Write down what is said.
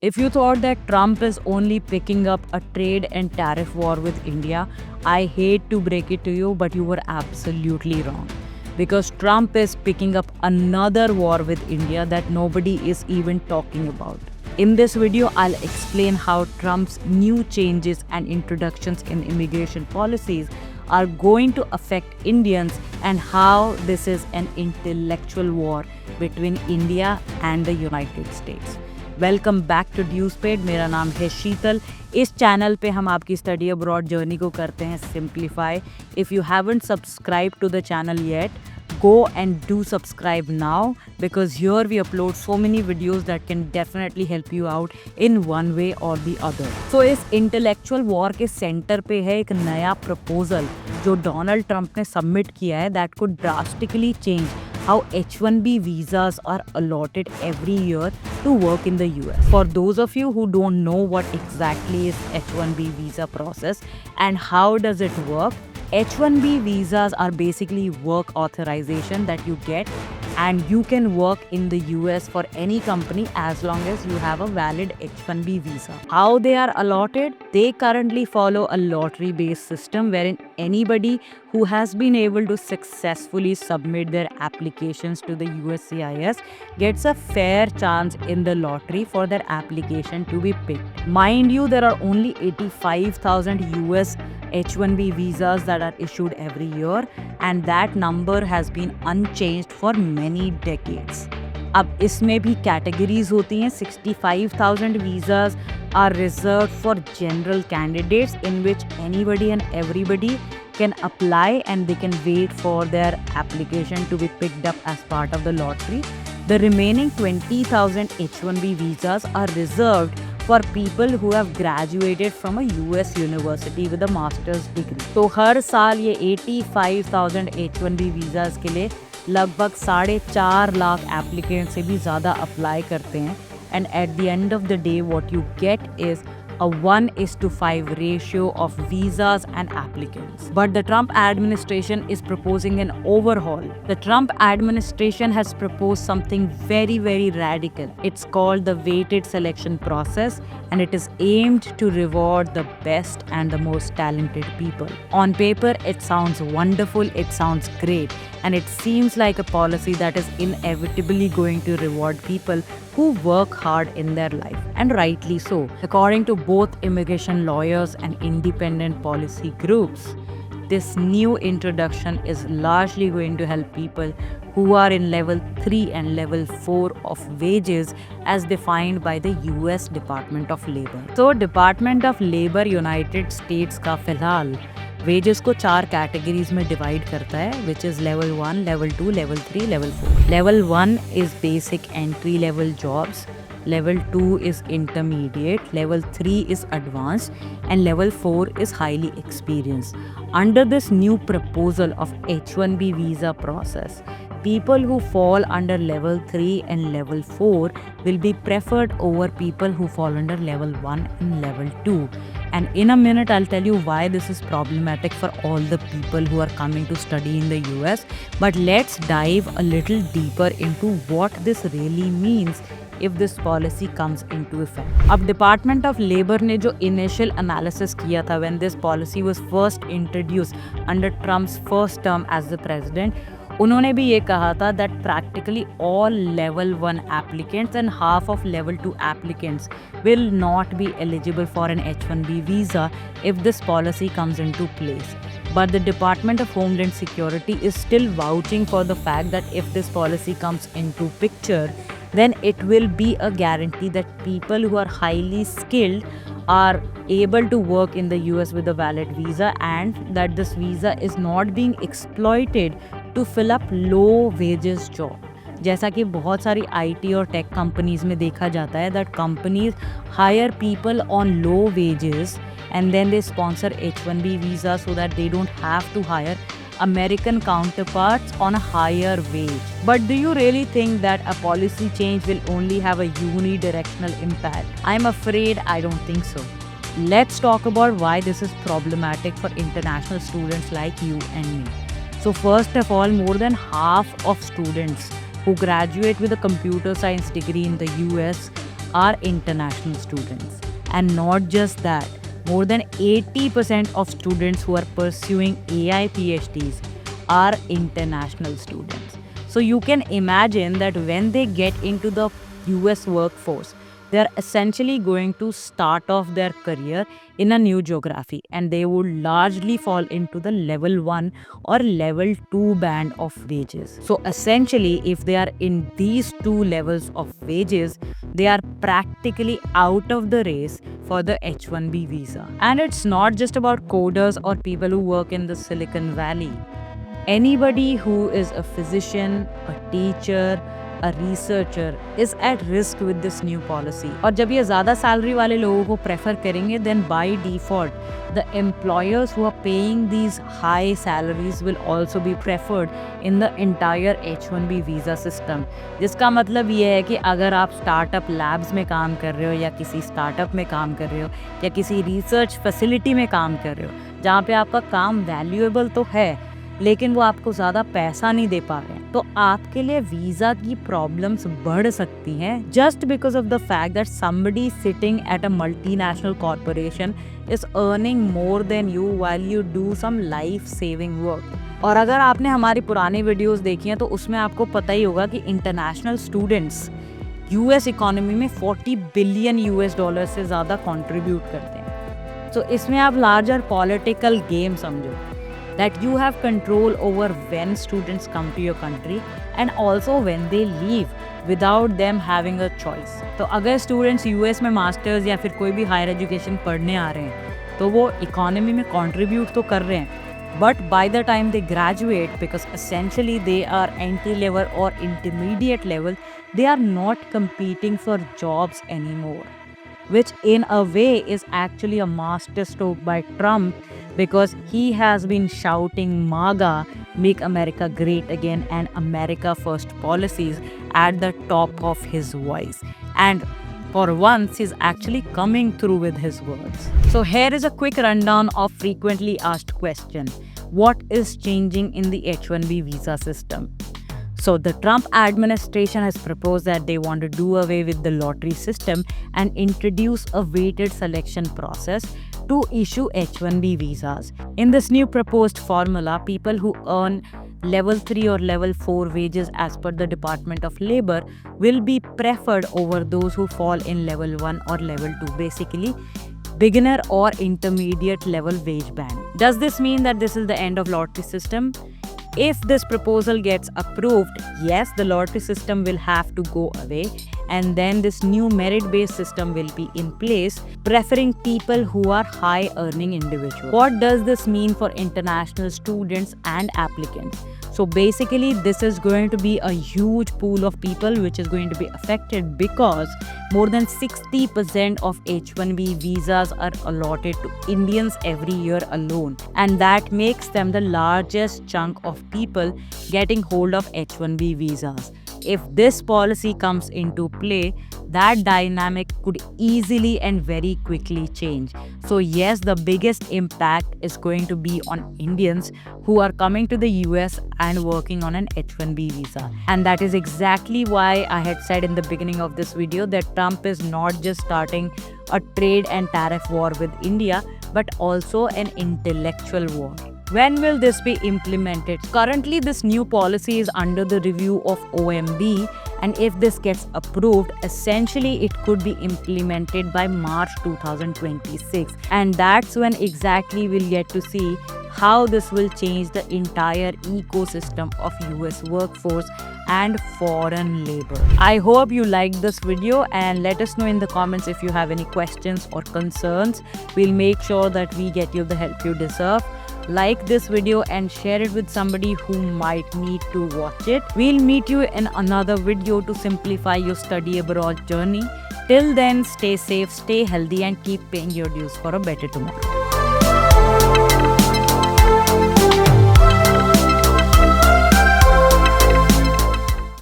If you thought that Trump is only picking up a trade and tariff war with India, I hate to break it to you, but you were absolutely wrong. Because Trump is picking up another war with India that nobody is even talking about. In this video, I'll explain how Trump's new changes and introductions in immigration policies are going to affect Indians and how this is an intellectual war between India and the United States. Welcome back to ड्यूज़पेड। मेरा नाम है शीतल। इस channel पे हम आपकी study abroad journey को करते हैं simplify. If you haven't subscribe to the channel yet, go and do subscribe now, because here we upload so many videos that can definitely help you out in one way or the other. So इस intellectual war के center पे है एक नया proposal जो Donald Trump ने submit किया है that could drastically change how H-1B visas are allotted every year to work in the US. For those of you who don't know what exactly is H-1B visa process and how does it work, H-1B visas are basically work authorization that you get, and you can work in the US for any company as long as you have a valid H-1B visa. How they are allotted? They currently follow a lottery-based system wherein anybody who has been able to successfully submit their applications to the USCIS gets a fair chance in the lottery for their application to be picked. Mind you, there are only 85,000 US H-1B visas that are issued every year, and that number has been unchanged for many decades. अब इसमें भी categories होती हैं। 65,000 visas are reserved for general candidates in which anybody and everybody can apply and they can wait for their application to be picked up as part of the lottery. The remaining 20,000 H-1B visas are reserved for people who have graduated from a US university with a master's degree. तो हर साल ये 85,000 H-1B visas के लिए लगभग 4.5 lakh applicant से भी ज़्यादा apply करते हैं, and at the end of the day what you get is a 1:5 ratio of visas and applicants. But the Trump administration is proposing an overhaul. The Trump administration has proposed something very, very radical. It's called the weighted selection process, and it is aimed to reward the best and the most talented people. On paper, it sounds wonderful, it sounds great, and it seems like a policy that is inevitably going to reward people who work hard in their life, and rightly so. According to both immigration lawyers and independent policy groups, this new introduction is largely going to help people who are in level 3 and level 4 of wages as defined by the US Department of Labor. So Department of Labor United States का फिलहाल wages को 4 categories में divide करता है, which is level 1, level 2, level 3, level 4. Level 1 is basic entry level jobs, level 2 is intermediate, level 3 is advanced, and level 4 is highly experienced. Under this new proposal of H-1B visa process, people who fall under level 3 and level 4 will be preferred over people who fall under level 1 and level 2. And in a minute, I'll tell you why this is problematic for all the people who are coming to study in the US. But let's dive a little deeper into what this really means if this policy comes into effect. अब Department of Labor ने जो initial analysis किया था when this policy was first introduced under Trump's first term as the president, उन्होंने भी ये कहा था that practically all level 1 applicants and half of level 2 applicants will not be eligible for an H-1B visa if this policy comes into place. But the Department of Homeland Security is still vouching for the fact that if this policy comes into picture, then it will be a guarantee that people who are highly skilled are able to work in the US with a valid visa, and that this visa is not being exploited to fill up low wages job. जैसा कि बहुत सारी IT और tech companies में देखा जाता है that companies hire people on low wages and then they sponsor H-1B visa so that they don't have to hire American counterparts on a higher wage. But do you really think that a policy change will only have a unidirectional impact? I'm afraid I don't think so. Let's talk about why this is problematic for international students like you and me. So first of all, more than half of students who graduate with a computer science degree in the US are international students. And not just that, more than 80% of students who are pursuing AI PhDs are international students. So you can imagine that when they get into the US workforce, they are essentially going to start off their career in a new geography, and they would largely fall into the level 1 or level 2 band of wages. So essentially, if they are in these two levels of wages, they are practically out of the race for the H-1B visa. And it's not just about coders or people who work in the Silicon Valley. Anybody who is a physician, a teacher, a researcher is at risk with this new policy. और जब ये ज़्यादा salary वाले लोगों को prefer करेंगे, then by default, the employers who are paying these high salaries will also be preferred in the entire H-1B visa system. जिसका मतलब ये है कि अगर आप स्टार्टअप लैब्स में काम कर रहे हो या किसी स्टार्टअप में काम कर रहे हो या किसी रिसर्च फैसिलिटी में काम कर रहे हो जहाँ पे आपका काम वैल्यूएबल तो है लेकिन वो आपको ज़्यादा पैसा नहीं दे पा रहे हैं, तो आपके लिए वीज़ा की प्रॉब्लम्स बढ़ सकती हैं just because of the fact that somebody sitting at a multinational corporation is earning more than you while you do some life saving work. और अगर आपने हमारी पुरानी वीडियोस देखी हैं तो उसमें आपको पता ही होगा कि इंटरनेशनल स्टूडेंट्स यूएस इकोनॉमी में 40 बिलियन यूएस डॉलर से ज़्यादा कंट्रीब्यूट करते हैं। तो इसमें आप लार्जर पॉलिटिकल गेम समझो that you have control over when students come to your country and also when they leave without them having a choice. तो अगर students US में मास्टर्स या फिर कोई भी हायर एजुकेशन पढ़ने आ रहे हैं तो वो इकोनॉमी में कंट्रीब्यूट तो कर रहे हैं, but by the time they graduate, because essentially they are entry level or intermediate level, they are not competing for jobs anymore, which in a way is actually a masterstroke by Trump, because he has been shouting MAGA, Make America Great Again, and America First policies at the top of his voice. And for once, he's actually coming through with his words. So here is a quick rundown of frequently asked question. What is changing in the H-1B visa system? So the Trump administration has proposed that they want to do away with the lottery system and introduce a weighted selection process to issue H-1B visas. In this new proposed formula, people who earn level 3 or level 4 wages as per the Department of Labor will be preferred over those who fall in level 1 or level 2, basically beginner or intermediate level wage band. Does this mean that this is the end of lottery system? If this proposal gets approved, yes, the lottery system will have to go away, and then this new merit-based system will be in place, preferring people who are high-earning individuals. What does this mean for international students and applicants? So basically, this is going to be a huge pool of people which is going to be affected, because more than 60% of H-1B visas are allotted to Indians every year alone. And that makes them the largest chunk of people getting hold of H-1B visas. If this policy comes into play, that dynamic could easily and very quickly change. So yes, the biggest impact is going to be on Indians who are coming to the US and working on an H-1B visa. And that is exactly why I had said in the beginning of this video that Trump is not just starting a trade and tariff war with India, but also an intellectual war. When will this be implemented? Currently, this new policy is under the review of OMB, and if this gets approved, essentially it could be implemented by March 2026. And that's when exactly we'll get to see how this will change the entire ecosystem of US workforce and foreign labor. I hope you liked this video, and let us know in the comments if you have any questions or concerns. We'll make sure that we get you the help you deserve. Like this video and share it with somebody who might need to watch it. We'll meet you in another video to simplify your study abroad journey. Till then, stay safe, stay healthy, and keep paying your dues for a better tomorrow.